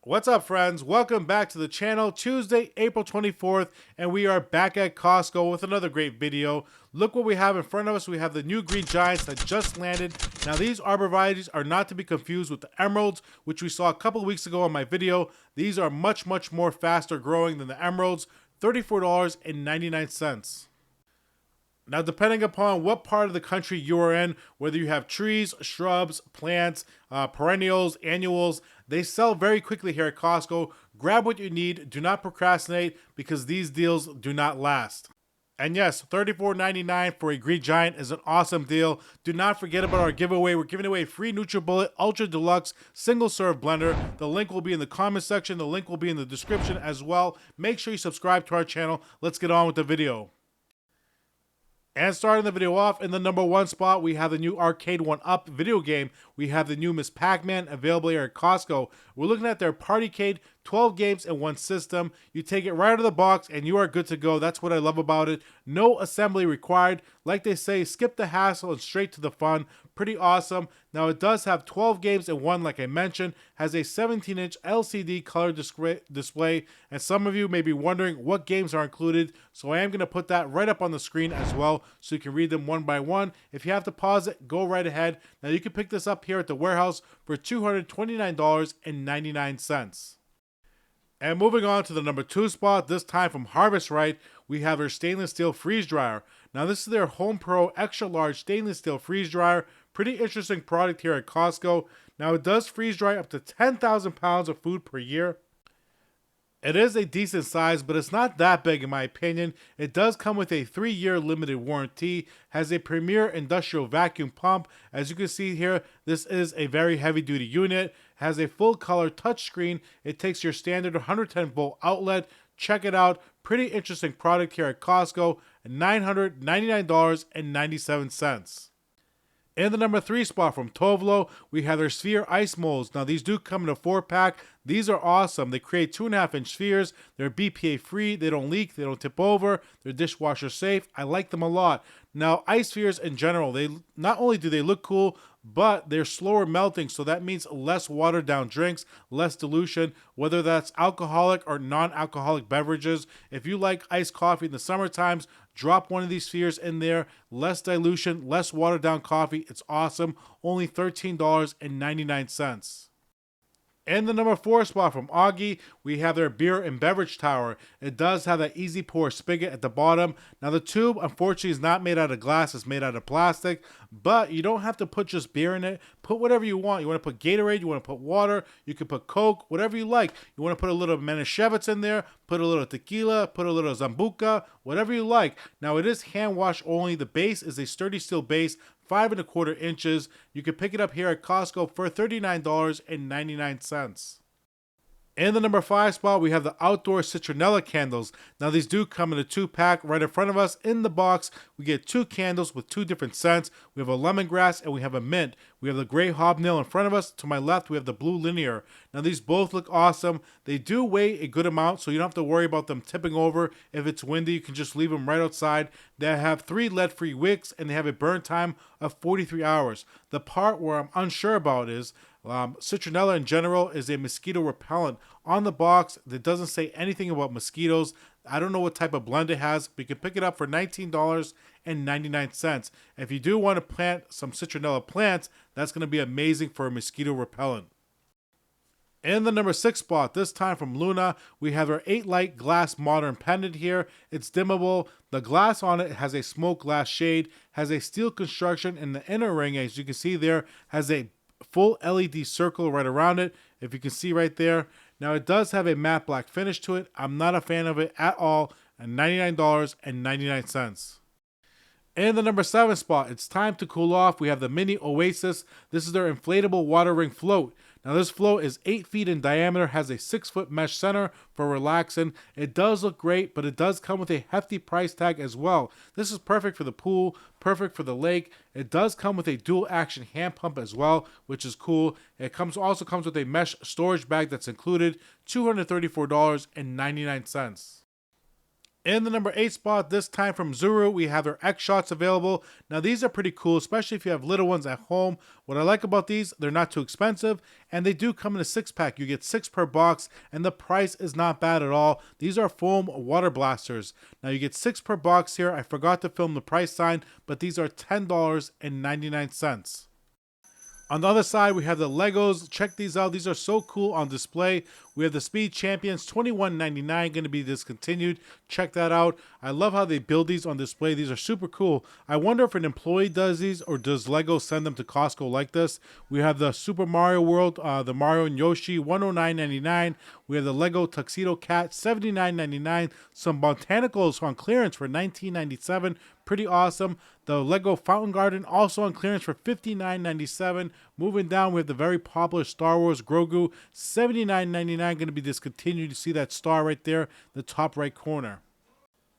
What's up, friends? Welcome back to the channel. Tuesday, April 24th, and we are back at Costco with another great video. Look what we have in front of us. We have the new green giants that just landed. Now, these arborvitaes are not to be confused with the emeralds, which we saw a couple of weeks ago on my video. These are much more faster growing than the emeralds. $34.99. Now, depending upon what part of the country you are in, whether you have trees, shrubs, plants, perennials, annuals, they sell very quickly here at Costco. Grab what you need. Do not procrastinate because these deals do not last. And yes, $34.99 for a green giant is an awesome deal. Do not forget about our giveaway. We're giving away a free NutriBullet Ultra Deluxe single serve blender. The link will be in the comment section. The link will be in the description as well. Make sure you subscribe to our channel. Let's get on with the video. And starting the video off, in the number one spot, we have the new Arcade 1-Up video game. We have the new Miss Pac-Man available here at Costco. We're looking at their Partycade, 12 games in one system. You take it right out of the box and you are good to go. That's what I love about it. No assembly required. Like they say, skip the hassle and straight to the fun. Pretty awesome. Now, it does have 12 games in one, like I mentioned. Has a 17-inch LCD color display. And some of you may be wondering what games are included. So I am going to put that right up on the screen as well, so you can read them one by one. If you have to pause it, go right ahead. Now, you can pick this up here at the warehouse for $229.99. And moving on to the number two spot, this time from Harvest Right, we have their stainless steel freeze dryer. Now, this is their Home Pro extra large stainless steel freeze dryer. Pretty interesting product here at Costco. Now, it does freeze dry up to 10,000 pounds of food per year. It is a decent size, but it's not that big in my opinion. It does come with a 3-year limited warranty, has a premier industrial vacuum pump. As you can see here, this is a very heavy duty unit, has a full color touchscreen. It takes your standard 110 volt outlet. Check it out. Pretty interesting product here at Costco, $999.97. In the number three spot from Tovlo, we have their sphere ice molds. Now, these do come in a 4-pack. These are awesome. They create 2.5-inch spheres. They're BPA free. They don't leak. They don't tip over. They're dishwasher safe. I like them a lot. Now, ice spheres in general, they not only do they look cool, but they're slower melting. So that means less watered down drinks, less dilution, whether that's alcoholic or non-alcoholic beverages. If you like iced coffee in the summer times, drop one of these spheres in there. Less dilution, less watered down coffee. It's awesome. Only $13.99. In the number four spot from Augie, we have their beer and beverage tower. It does have that easy pour spigot at the bottom. Now, the tube, unfortunately, is not made out of glass. It's made out of plastic, but you don't have to put just beer in it. Put whatever you want. You want to put Gatorade, you want to put water, you can put Coke, whatever you like. You want to put a little Manischewitz in there, put a little tequila, put a little Zambuca, whatever you like. Now, it is hand wash only. The base is a sturdy steel base, 5¼ inches. You can pick it up here at Costco for $39.99. In the number five spot, we have the outdoor citronella candles. Now, these do come in a 2-pack right in front of us. In the box, we get 2 candles with 2 different scents. We have a lemongrass and we have a mint. We have the gray hobnail in front of us. To my left, we have the blue linear. Now, these both look awesome. They do weigh a good amount, so you don't have to worry about them tipping over. If it's windy, you can just leave them right outside. They have 3 lead-free wicks, and they have a burn time of 43 hours. The part where I'm unsure about is citronella in general is a mosquito repellent. On the box, it doesn't say anything about mosquitoes. I don't know what type of blend it has, but you can pick it up for $19.99. If you do want to plant some citronella plants, that's going to be amazing for a mosquito repellent. In the number 6 spot, this time from Luna, we have our 8-light glass modern pendant here. It's dimmable. The glass on it has a smoke glass shade, has a steel construction, and the inner ring, as you can see there, has a full LED circle right around it, if you can see right there. Now, it does have a matte black finish to it. I'm not a fan of it at all, and $99.99. In the number 7 spot, it's time to cool off. We have the Mini Oasis. This is their inflatable water ring float. Now, this float is 8 feet in diameter, has a 6-foot mesh center for relaxing. It does look great, but it does come with a hefty price tag as well. This is perfect for the pool, perfect for the lake. It does come with a dual action hand pump as well, which is cool. It also comes with a mesh storage bag that's included, $234.99. In the number 8 spot, this time from Zuru, we have their X shots available. Now, these are pretty cool, especially if you have little ones at home. What I like about these, they're not too expensive, and they do come in a 6-pack. You get 6 per box, and the price is not bad at all. These are foam water blasters. Now, you get 6 per box here. I forgot to film the price sign, but these are $10.99. On the other side, we have the Legos. Check these out. These are so cool on display. We have the Speed Champions, $21.99, going to be discontinued. Check that out. I love how they build these on display. These are super cool. I wonder if an employee does these or does Lego send them to Costco like this. We have the Super Mario World, the Mario and Yoshi, $109.99. We have the Lego Tuxedo Cat, $79.99. Some botanicals on clearance for $19.97. Pretty awesome. The Lego Fountain Garden also on clearance for $59.97. Moving down, we have the very popular Star Wars Grogu, $79.99, going to be discontinued. You see that star right there, the top right corner.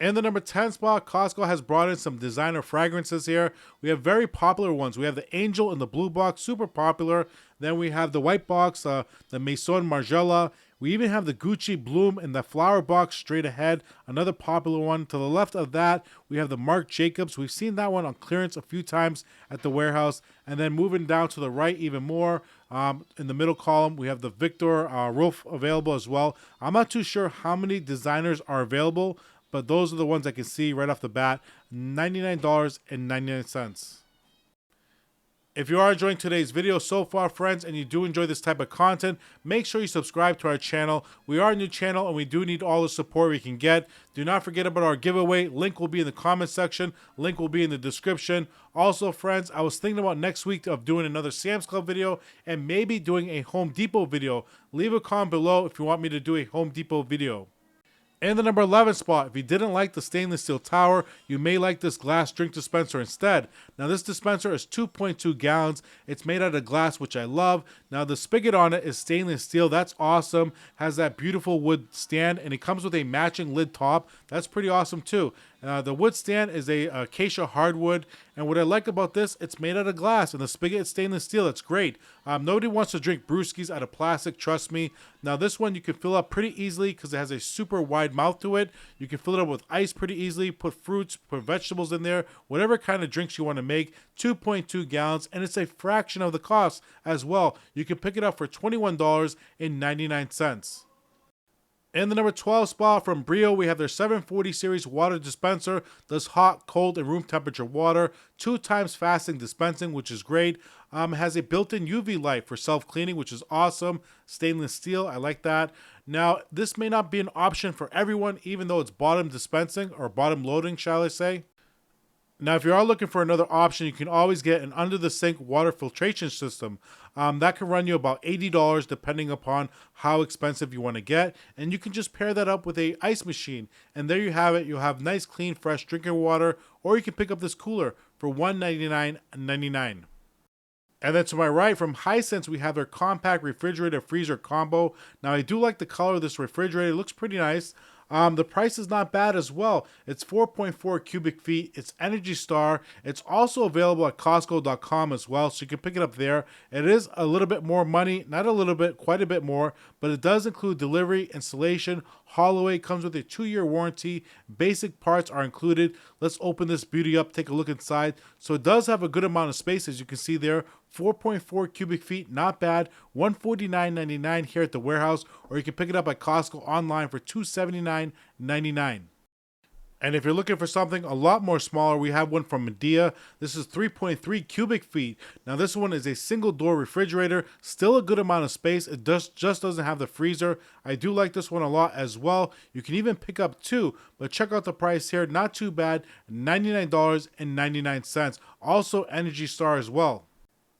In the number 10 spot, Costco has brought in some designer fragrances here. We have very popular ones. We have the Angel in the blue box, super popular. Then we have the white box, the Maison Margiela. We even have the Gucci Bloom in the flower box straight ahead, another popular one. To the left of that, we have the Marc Jacobs. We've seen that one on clearance a few times at the warehouse. And then moving down to the right even more, in the middle column, we have the Victor Rolf available as well. I'm not too sure how many designers are available, but those are the ones I can see right off the bat, $99.99. If you are enjoying today's video so far, friends, and you do enjoy this type of content, make sure you subscribe to our channel. We are a new channel, and we do need all the support we can get. Do not forget about our giveaway. Link will be in the comment section. Link will be in the description. Also, friends, I was thinking about next week of doing another Sam's Club video and maybe doing a Home Depot video. Leave a comment below if you want me to do a Home Depot video. In the number 11 spot, if you didn't like the stainless steel tower, you may like this glass drink dispenser instead. Now, this dispenser is 2.2 gallons. It's made out of glass, which I love. Now, the spigot on it is stainless steel. That's awesome. Has that beautiful wood stand, and it comes with a matching lid top. That's pretty awesome, too. The wood stand is a acacia hardwood, and what I like about this, it's made out of glass, and the spigot is stainless steel. That's great. Nobody wants to drink brewskis out of plastic, trust me. Now, this one you can fill up pretty easily because it has a super wide mouth to it. You can fill it up with ice pretty easily, put fruits, put vegetables in there, whatever kind of drinks you want to make. 2.2 gallons, and it's a fraction of the cost as well. You can pick it up for $21.99. In the number 12 spot from Brio, we have their 740 series water dispenser. Does hot, cold, and room temperature water. 2 times fasting dispensing, which is great. Has a built-in UV light for self-cleaning, which is awesome. Stainless steel, I like that. Now, this may not be an option for everyone, even though it's bottom dispensing, or bottom loading, shall I say. Now, if you are looking for another option, you can always get an under-the-sink water filtration system. That can run you about $80 depending upon how expensive you want to get. And you can just pair that up with a ice machine. And there you have it. You'll have nice, clean, fresh drinking water. Or you can pick up this cooler for $199.99. And then to my right, from Hisense, we have their compact refrigerator freezer combo. Now, I do like the color of this refrigerator. It looks pretty nice. The price is not bad as well. It's 4.4 cubic feet. It's Energy Star. It's also available at Costco.com as well, so you can pick it up there. It is a little bit more money, not a little bit, quite a bit more, but it does include delivery, installation, haul away. Comes with a 2-year warranty. Basic parts are included. Let's open this beauty up, take a look inside. So it does have a good amount of space, as you can see there. 4.4 cubic feet, not bad. $149.99 here at the warehouse, or you can pick it up at Costco online for $279.99. And if you're looking for something a lot more smaller, we have one from Medea. This is 3.3 cubic feet. Now, this one is a single door refrigerator, still a good amount of space. It just doesn't have the freezer. I do like this one a lot as well. You can even pick up 2, but check out the price here. Not too bad, $99.99. Also Energy Star as well.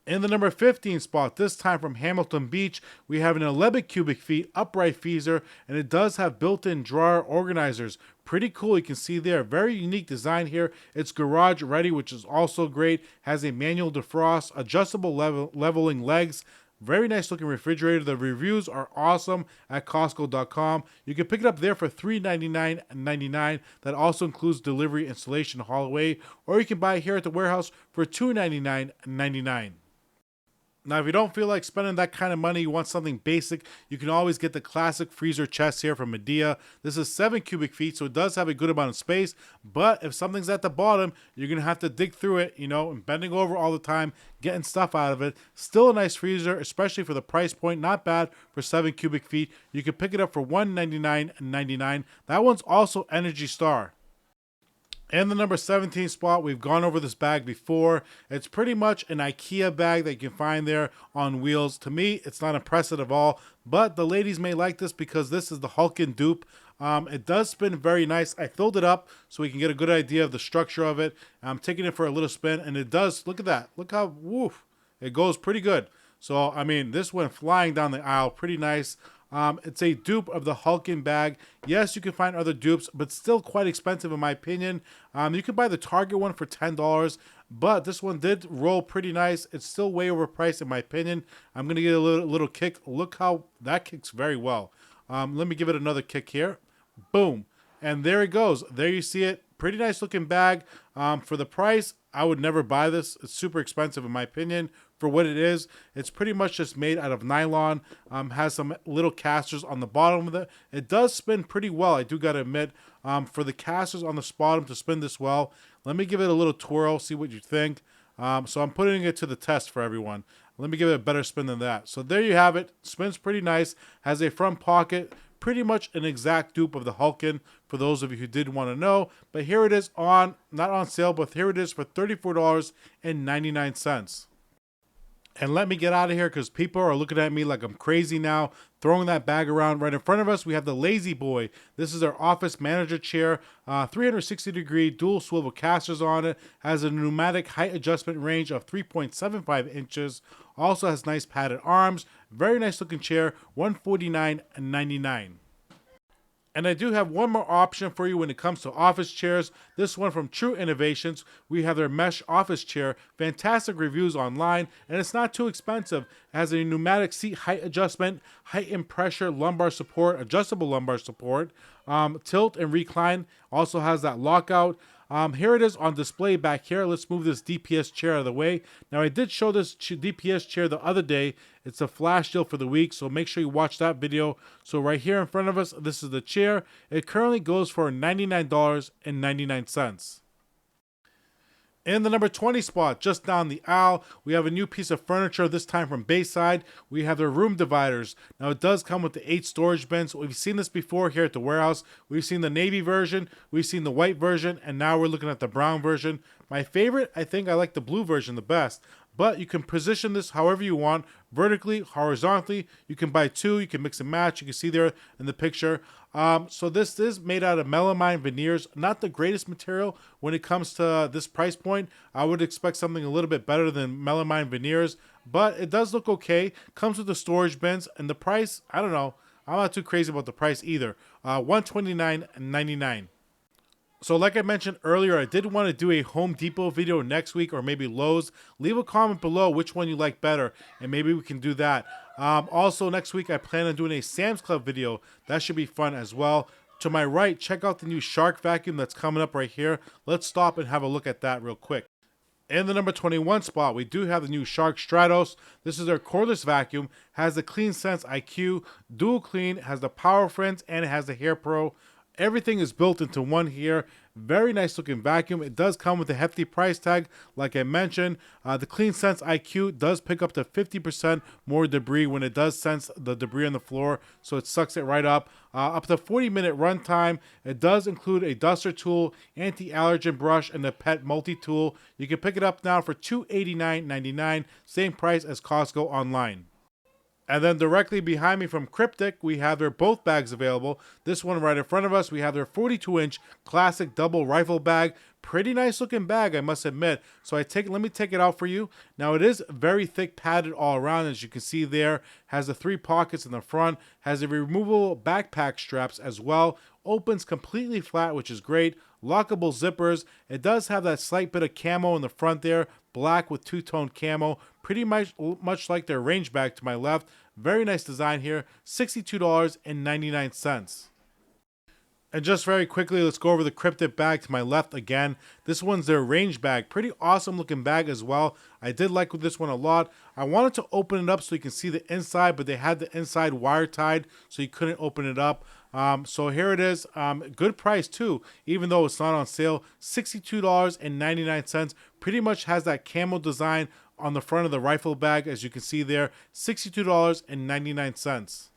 In the number 15 spot, this time from Hamilton Beach, we have an 11 cubic feet upright freezer, and it does have built-in drawer organizers. Pretty cool, you can see there. Very unique design here. It's garage ready, which is also great. Has a manual defrost, adjustable leveling legs. Very nice looking refrigerator. The reviews are awesome at Costco.com. You can pick it up there for $399.99. That also includes delivery, installation, haul away. Or you can buy it here at the warehouse for $299.99. Now, if you don't feel like spending that kind of money, you want something basic, you can always get the classic freezer chest here from Medea. This is 7 cubic feet, so it does have a good amount of space. But if something's at the bottom, you're going to have to dig through it, and bending over all the time, getting stuff out of it. Still a nice freezer, especially for the price point. Not bad for 7 cubic feet. You can pick it up for $199.99. That one's also Energy Star. In the number 17 spot, we've gone over this bag before. It's pretty much an IKEA bag that you can find there on wheels. To me, it's not impressive at all, but the ladies may like this because this is the Hulkin dupe. It does spin very nice. I filled it up so we can get a good idea of the structure of it. I'm taking it for a little spin, and it does, look at that. Look how, woof, it goes pretty good. So, I mean, this went flying down the aisle, pretty nice. It's a dupe of the Hulkin bag. Yes, you can find other dupes, but still quite expensive in my opinion. You can buy the Target one for $10, but this one did roll pretty nice. It's still way overpriced in my opinion. I'm going to get a little kick. Look how that kicks very well. Let me give it another kick here. Boom. And there it goes. There you see it. Pretty nice looking bag. For the price, I would never buy this. It's super expensive in my opinion. For what it is, it's pretty much just made out of nylon. Has some little casters on the bottom of it. It does spin pretty well, I do gotta admit. For the casters on the bottom to spin this well, let me give it a little twirl, see what you think. So I'm putting it to the test for everyone. Let me give it a better spin than that. So there you have it. Spins pretty nice. Has a front pocket. Pretty much an exact dupe of the Hulkin for those of you who did want to know. But here it is not on sale, but here it is for $34.99. And let me get out of here because people are looking at me like I'm crazy now, throwing that bag around. Right in front of us, we have the Lazy Boy. This is our office manager chair, 360-degree dual swivel casters on it. Has a pneumatic height adjustment range of 3.75 inches. Also has nice padded arms. Very nice looking chair, $149.99. And I do have one more option for you when it comes to office chairs. This one from True Innovations. We have their mesh office chair. Fantastic reviews online, and it's not too expensive. It has a pneumatic seat height adjustment, height and pressure lumbar support, adjustable lumbar support, tilt and recline. Also has that lockout. Here it is on display back here. Let's move this DPS chair out of the way. Now, I did show this DPS chair the other day. It's a flash deal for the week, so make sure you watch that video. So right here in front of us, this is the chair. It currently goes for $99.99. In the number 20 spot, just down the aisle, we have a new piece of furniture, this time from Bayside. We have their room dividers. Now, it does come with the 8 storage bins. We've seen this before here at the warehouse. We've seen the navy version, we've seen the white version, and now we're looking at the brown version. My favorite, I think I like the blue version the best. But you can position this however you want, vertically, horizontally. You can buy 2, you can mix and match. You can see there in the picture. So this is made out of melamine veneers, not the greatest material when it comes to this price point. I would expect something a little bit better than melamine veneers, but it does look okay. Comes with the storage bins, and the price, I don't know. I'm not too crazy about the price either. $129.99. So like I mentioned earlier, I did want to do a Home Depot video next week, or maybe Lowe's. Leave a comment below which one you like better, and maybe we can do that. Also next week, I plan on doing a Sam's Club video. That should be fun as well. To my right, check out the new Shark vacuum that's coming up right here. Let's stop and have a look at that real quick. In the number 21 spot, we do have the new Shark Stratos. This is their cordless vacuum. Has the Clean Sense IQ, dual clean, has the Power Friends, and it has the Hair Pro. Everything is built into one here. Very nice looking vacuum. It does come with a hefty price tag, like I mentioned. The Clean Sense IQ does pick up to 50% more debris when it does sense the debris on the floor, so it sucks it right up. Up to 40-minute runtime. It does include a duster tool, anti-allergen brush, and a pet multi-tool. You can pick it up now for $289.99, same price as Costco online. And then directly behind me from Cryptic, we have their both bags available. This one right in front of us, we have their 42-inch classic double rifle bag. Pretty nice looking bag, I must admit. So let me take it out for you. Now, it is very thick padded all around, as you can see there. Has the 3 pockets in the front. Has the removable backpack straps as well. Opens completely flat, which is great. Lockable zippers. It does have that slight bit of camo in the front there. Black with two-tone camo. Pretty much like their range bag to my left. Very nice design here. $62.99. And just very quickly, let's go over the cryptid bag to my left again. This one's their range bag. Pretty awesome looking bag as well. I did like this one a lot. I wanted to open it up so you can see the inside, but they had the inside wire tied, so you couldn't open it up. So here it is. Good price too, even though it's not on sale. $62.99. Pretty much has that camel design on the front of the rifle bag, as you can see there. $62.99.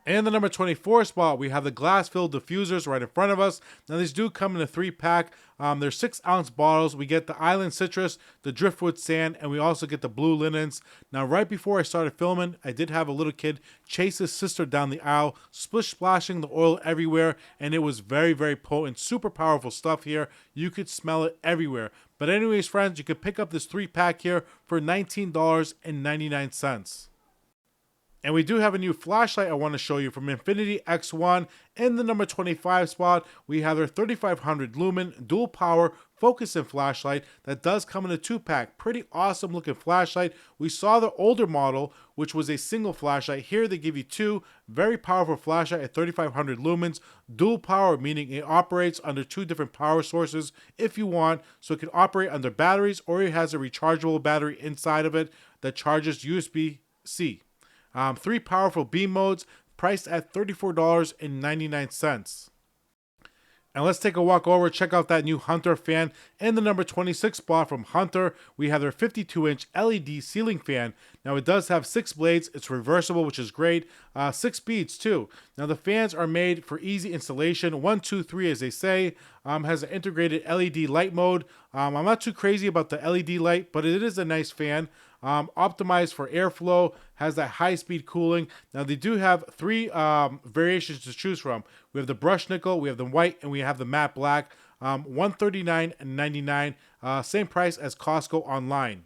And the number 24 spot, we have the glass-filled diffusers right in front of us. Now, these do come in a 3-pack. They're 6-ounce bottles. We get the island citrus, the driftwood sand, and we also get the blue linens. Now, right before I started filming, I did have a little kid chase his sister down the aisle, splashing the oil everywhere, and it was very, very potent. Super powerful stuff here. You could smell it everywhere. But anyways, friends, you could pick up this 3-pack here for $19.99. And we do have a new flashlight I want to show you from Infinity X1. In the number 25 spot, we have their 3500 lumen dual power focusing flashlight that does come in a 2-pack. Pretty awesome looking flashlight. We saw the older model, which was a single flashlight. Here they give you 2 very powerful flashlight at 3500 lumens. Dual power, meaning it operates under 2 different power sources if you want. So it can operate under batteries, or it has a rechargeable battery inside of it that charges USB-C. 3 powerful beam modes, priced at $34.99. And let's take a walk over, check out that new Hunter fan. In the number 26 spot from Hunter, we have their 52-inch LED ceiling fan. Now, it does have 6 blades. It's reversible, which is great. 6 speeds, too. Now, the fans are made for easy installation. 1, 2, 3, as they say. Has an integrated LED light mode. I'm not too crazy about the LED light, but it is a nice fan. Optimized for airflow, has that high-speed cooling. Now, they do have 3 variations to choose from. We have the brushed nickel, we have the white, and we have the matte black. $139.99, same price as Costco online.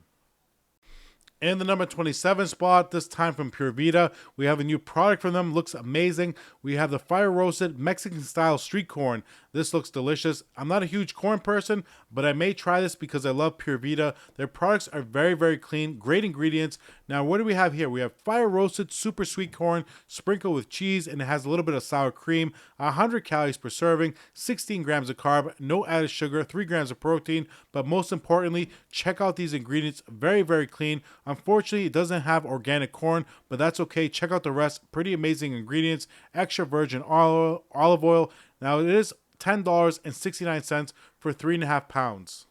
In the number 27 spot, this time from Pure Vita, we have a new product from them. Looks amazing. We have the fire roasted Mexican style street corn. This looks delicious. I'm not a huge corn person, but I may try this because I love Pure Vita. Their products are very, very clean. Great ingredients. Now, what do we have here? We have fire roasted super sweet corn sprinkled with cheese, and it has a little bit of sour cream. 100 calories per serving, 16 grams of carb, no added sugar, 3 grams of protein. But most importantly, check out these ingredients. Very, very clean. Unfortunately, it doesn't have organic corn, but that's okay. Check out the rest. Pretty amazing ingredients. Extra virgin olive oil. Now, it is $10.69 for 3.5 pounds.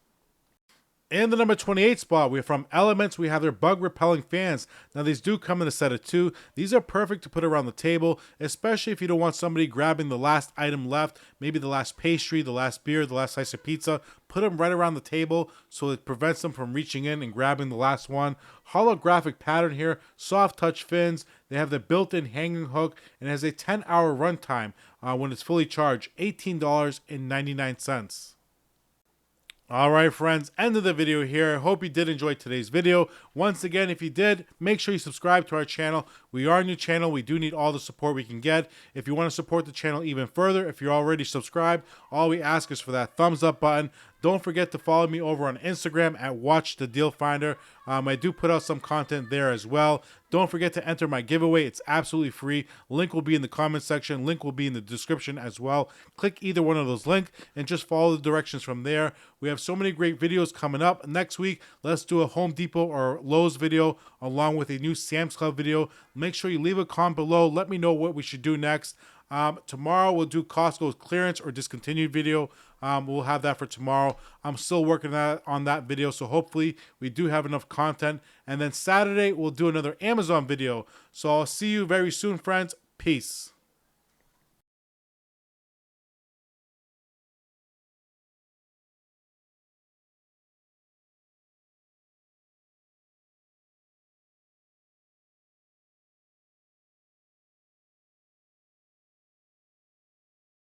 In the number 28 spot, we're from Elements. We have their bug repelling fans. Now, these do come in a set of 2. These are perfect to put around the table, especially if you don't want somebody grabbing the last item left, maybe the last pastry, the last beer, the last slice of pizza. Put them right around the table so it prevents them from reaching in and grabbing the last one. Holographic pattern here, soft touch fins. They have the built-in hanging hook, and it has a 10-hour runtime when it's fully charged. $18.99. All right, friends, end of the video here. I hope you did enjoy today's video. Once again, if you did, make sure you subscribe to our channel. We are a new channel. We do need all the support we can get. If you want to support the channel even further, if you're already subscribed, all we ask is for that thumbs up button. Don't forget to follow me over on Instagram at Watch the Deal Finder. I do put out some content there as well. Don't forget to enter my giveaway. It's absolutely free. Link will be in the comment section. Link will be in the description as well. Click either one of those links and just follow the directions from there. We have so many great videos coming up. Next week, let's do a Home Depot or Lowe's video along with a new Sam's Club video. Make sure you leave a comment below. Let me know what we should do next. Tomorrow we'll do Costco's clearance or discontinued video. We'll have that for tomorrow. I'm still working on that video, so hopefully we do have enough content. And then Saturday we'll do another Amazon video. So I'll see you very soon, friends. Peace.